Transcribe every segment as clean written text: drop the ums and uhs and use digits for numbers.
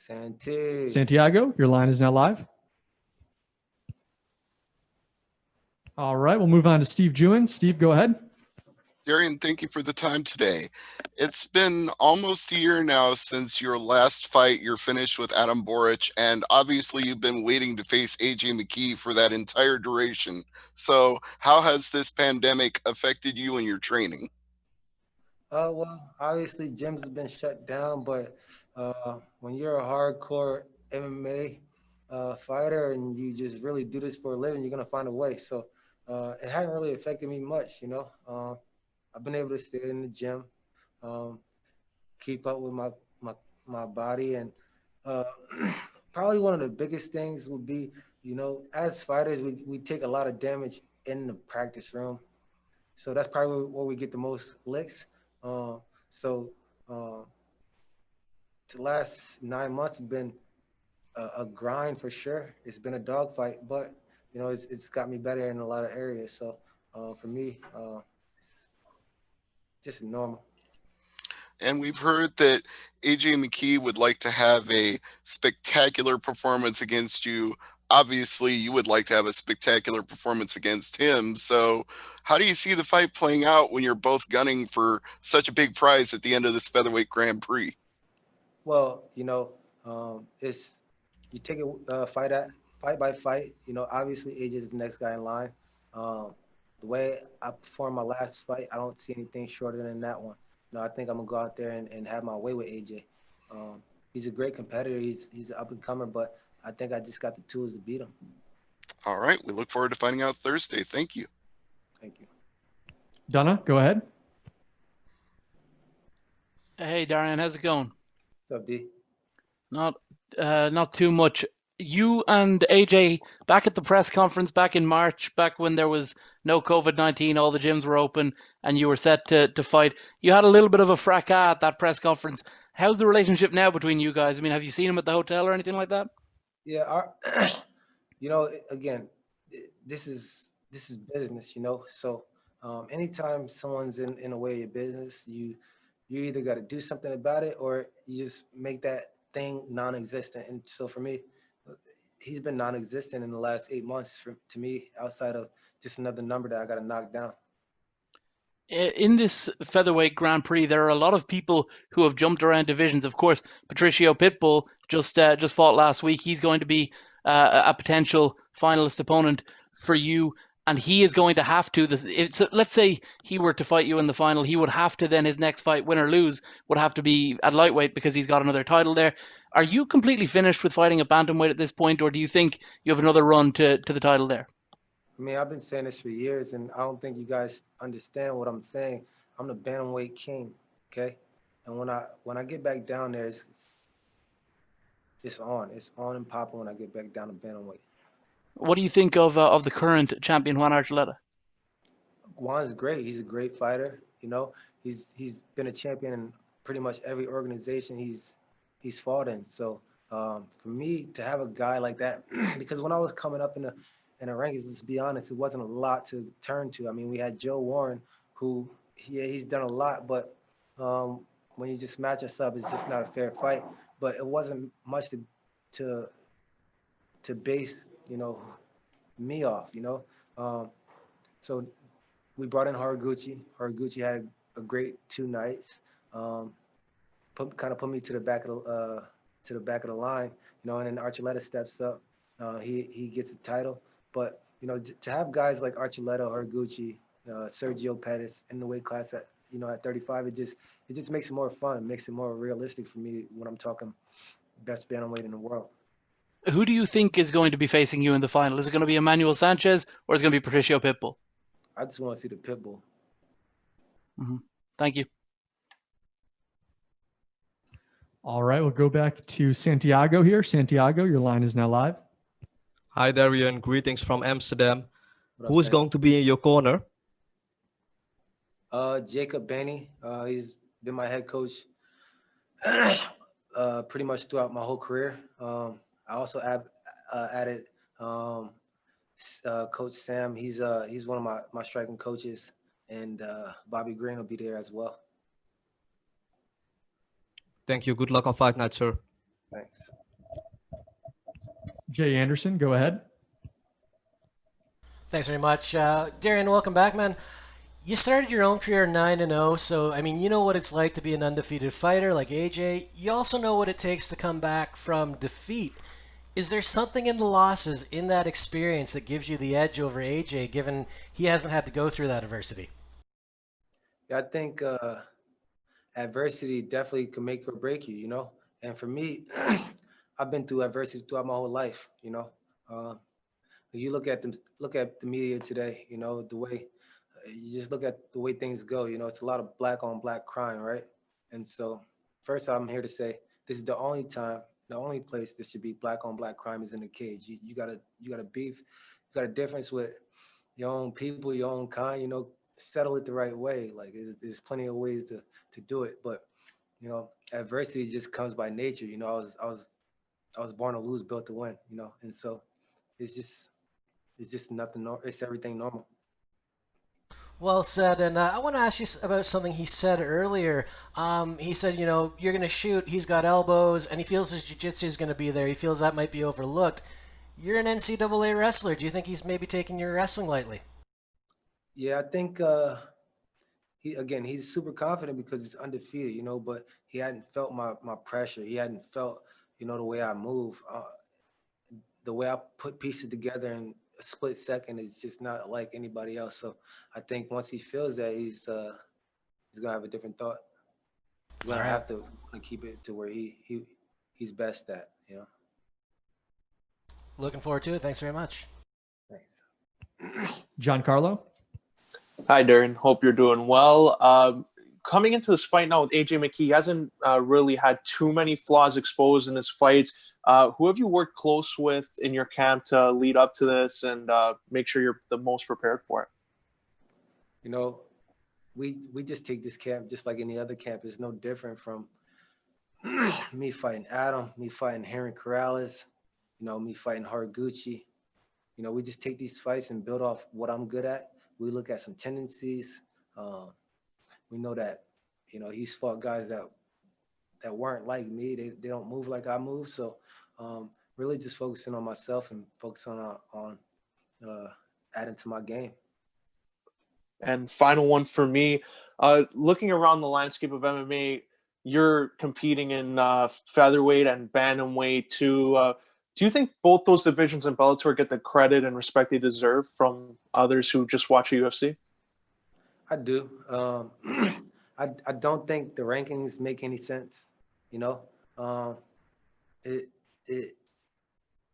Santiago, your line is now live. All right, we'll move on to Steve Jewin. Steve, go ahead. Darrion, thank you for the time today. It's been almost a year now since your last fight, your finish with Adam Boric, and obviously you've been waiting to face AJ McKee for that entire duration. So how has this pandemic affected you and your training? Well, obviously gyms have been shut down, but when you're a hardcore MMA fighter and you just really do this for a living, you're gonna find a way. So it hasn't really affected me much, you know. I've been able to stay in the gym, um, keep up with my body, and uh, probably one of the biggest things would be, you know, as fighters, we take a lot of damage in the practice room, so that's probably where we get the most licks. Uh, so uh, the last 9 months have been a grind for sure. It's been a dogfight, but you know, it's got me better in a lot of areas. So for me, just normal. And we've heard that AJ McKee would like to have a spectacular performance against you. Obviously, you would like to have a spectacular performance against him. So how do you see the fight playing out when you're both gunning for such a big prize at the end of this featherweight Grand Prix? Well, you know, it's you take it fight by fight. You know, obviously AJ is the next guy in line. Um, the way I performed my last fight, I don't see anything shorter than that one. You know, I think I'm gonna go out there and have my way with AJ. He's a great competitor. He's an up and comer, but I think I just got the tools to beat him. All right. We look forward to finding out Thursday. Thank you. Thank you. Donna, go ahead. Hey, Darrion, how's it going? What's up, D? Not too much. You and AJ back at the press conference back in March, back when there was no COVID-19, all the gyms were open, and you were set to fight. You had a little bit of a fracas at that press conference. How's the relationship now between you guys? I mean, have you seen him at the hotel or anything like that? Yeah, you know, again, this is business, you know. So anytime someone's in a way of your business, you either got to do something about it or you just make that thing non-existent. And so for me, he's been non-existent in the last 8 months to me, outside of just another number that I got to knock down. In this featherweight Grand Prix, there are a lot of people who have jumped around divisions. Of course, Patricio Pitbull just fought last week. He's going to be a potential finalist opponent for you, and he is going to have to. So let's say he were to fight you in the final, he would have to then his next fight, win or lose, would have to be at lightweight because he's got another title there. Are you completely finished with fighting at bantamweight at this point, or do you think you have another run to the title there? I mean, I've been saying this for years, and I don't think you guys understand what I'm saying. I'm the bantamweight king, okay? And when I get back down there, it's on. It's on and popping when I get back down to bantamweight. What do you think of the current champion, Juan Archuleta? Juan's great. He's a great fighter. You know, he's been a champion in pretty much every organization he's fought in. So for me to have a guy like that, because when I was coming up in the rankings, let's be honest, it wasn't a lot to turn to. I mean, we had Joe Warren, who he's done a lot, but when you just match us up, it's just not a fair fight. But it wasn't much to base, you know, me off, you know. So we brought in Horiguchi. Horiguchi had a great 2 nights. Kind of put me to the back of the line, you know. And then Archuleta steps up. He gets a title. But you know, to have guys like Archuleta, Horiguchi, Sergio Pettis in the weight class at 35, it just makes it more fun, makes it more realistic for me when I'm talking best bantamweight in the world. Who do you think is going to be facing you in the final? Is it going to be Emmanuel Sanchez or is it going to be Patricio Pitbull? I just want to see the Pitbull. Mm-hmm. Thank you. All right, we'll go back to Santiago here. Santiago, your line is now live. Hi, Darrion. Greetings from Amsterdam. Who is going to be in your corner? Jacob Benny. He's been my head coach pretty much throughout my whole career. I also added Coach Sam. He's one of my striking coaches, and Bobby Green will be there as well. Thank you. Good luck on fight night, sir. Thanks. Jay Anderson, go ahead. Thanks very much. Darrion, welcome back, man. You started your own career 9-0, so I mean, you know what it's like to be an undefeated fighter like AJ. You also know what it takes to come back from defeat. Is there something in the losses in that experience that gives you the edge over AJ, given he hasn't had to go through that adversity? Yeah, I think adversity definitely can make or break you, you know. And for me, I've been through adversity throughout my whole life, you know. You look at the media today, you know, the way you just look at the way things go, you know, it's a lot of black on black crime, right? And so first I'm here to say this is the only place there should be black on black crime is in the cage. You gotta beef, you got a difference with your own people, your own kind, you know, settle it the right way. Like there's plenty of ways to do it, but you know, adversity just comes by nature. You know, I was born to lose, built to win, you know, and so it's just nothing. It's everything normal. Well said, and I want to ask you about something he said earlier. He said, you know, you're going to shoot, he's got elbows, and he feels his jiu-jitsu is going to be there. He feels that might be overlooked. You're an NCAA wrestler. Do you think he's maybe taking your wrestling lightly? Yeah, I think he's super confident because he's undefeated, you know, but he hadn't felt my pressure. He hadn't felt, you know, the way I move. The way I put pieces together in a split second is just not like anybody else. So I think once he feels that, he's gonna have a different thought. He's gonna have to keep it to where he's best at, you know. Looking forward to it. Thanks very much. Thanks. Giancarlo. Hi, Darren. Hope you're doing well. Coming into this fight now with AJ McKee, he hasn't really had too many flaws exposed in his fights. Who have you worked close with in your camp to lead up to this and make sure you're the most prepared for it? You know, we just take this camp just like any other camp. It's no different from me fighting Adam, me fighting Henry Corrales, you know, me fighting Haraguchi. You know, we just take these fights and build off what I'm good at. We look at some tendencies. We know that, you know, he's fought guys that weren't like me. They don't move like I move. So really just focusing on myself and focusing on adding to my game. And final one for me, looking around the landscape of MMA, you're competing in featherweight and bantamweight too. Do you think both those divisions in Bellator get the credit and respect they deserve from others who just watch UFC? I do. I don't think the rankings make any sense. You know,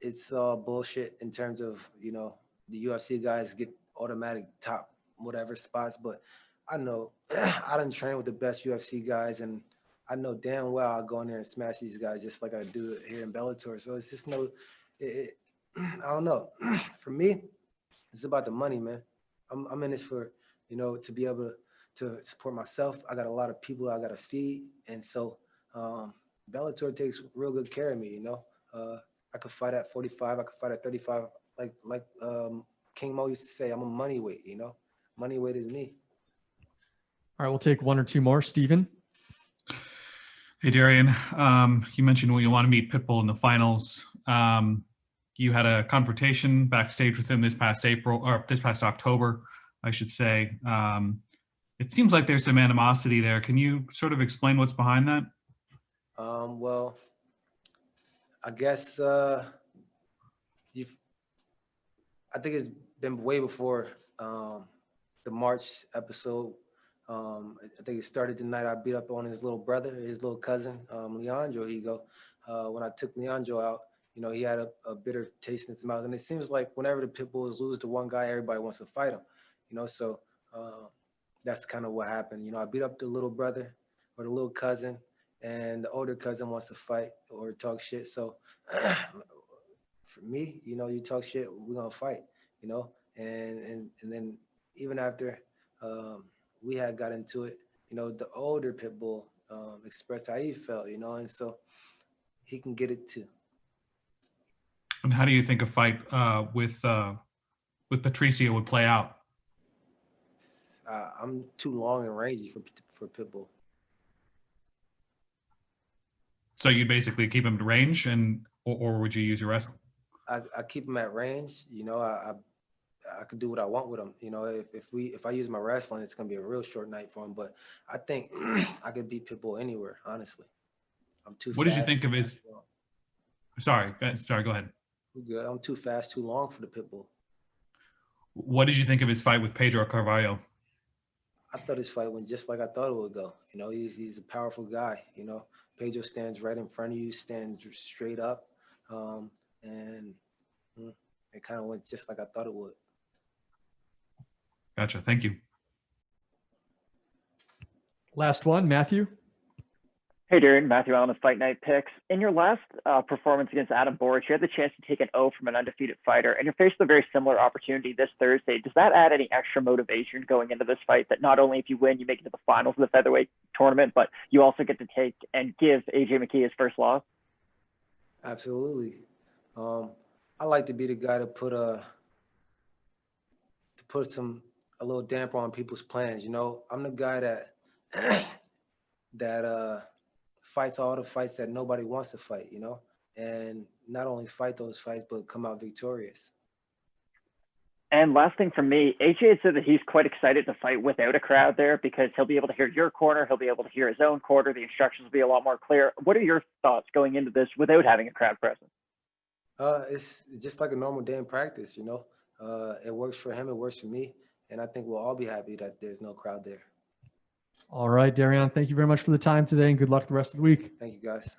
it's bullshit in terms of, you know, the UFC guys get automatic top whatever spots, but I know I done train with the best UFC guys, and I know damn well I'll go in there and smash these guys just like I do here in Bellator. So it's just I don't know. For me, it's about the money, man. I'm in this for, you know, to be able to support myself. I got a lot of people I got to feed, and so Bellator takes real good care of me. You know, I could fight at 45. I could fight at 35. Like King Mo used to say, I'm a money weight. You know, money weight is me. All right, we'll take one or two more. Steven. Hey, Darrion. You mentioned when you want to meet Pitbull in the finals. You had a confrontation backstage with him this past October, I should say. It seems like there's some animosity there. Can you sort of explain what's behind that? Well, I guess I think it's been way before the March episode. I think it started the night I beat up on his little brother, his little cousin, Leandro Higo. When I took Leandro out, you know, he had a bitter taste in his mouth. And it seems like whenever the pit bulls lose to one guy, everybody wants to fight him, you know? So that's kind of what happened. You know, I beat up the little brother or the little cousin, and the older cousin wants to fight or talk shit. So for me, you know, you talk shit, we're going to fight, you know? And then even after we had got into it, you know, the older pit bull expressed how he felt, you know, and so he can get it too. And how do you think a fight with Patricio would play out? I'm too long and rangy for Pitbull. So you'd basically keep him to range, or would you use your wrestling? I keep him at range. You know, I could do what I want with him. You know, if I use my wrestling, it's gonna be a real short night for him. But I think I could beat Pitbull anywhere. Honestly, I'm too. What did you think of his? Sorry, go ahead. Good. I'm too fast, too long for the Pitbull. What did you think of his fight with Pedro Carvalho? I thought his fight went just like I thought it would go. You know, he's a powerful guy. You know, Pedro stands right in front of you, stands straight up, and it kind of went just like I thought it would. Gotcha. Thank you. Last one, Matthew. Hey, Darrion, Matthew Allen of Fight Night Picks. In your last performance against Adam Boric, you had the chance to take an O from an undefeated fighter, and you're faced with a very similar opportunity this Thursday. Does that add any extra motivation going into this fight, that not only if you win, you make it to the finals of the featherweight tournament, but you also get to take and give AJ McKee his first loss? Absolutely. I like to be the guy to put a little damper on people's plans. You know, I'm the guy that fights all the fights that nobody wants to fight, you know, and not only fight those fights, but come out victorious. And last thing from me, AJ had said that he's quite excited to fight without a crowd there because he'll be able to hear your corner, he'll be able to hear his own corner, the instructions will be a lot more clear. What are your thoughts going into this without having a crowd present? It's just like a normal day in practice, you know. It works for him, it works for me, and I think we'll all be happy that there's no crowd there. All right, Darrion, thank you very much for the time today, and good luck the rest of the week. Thank you, guys.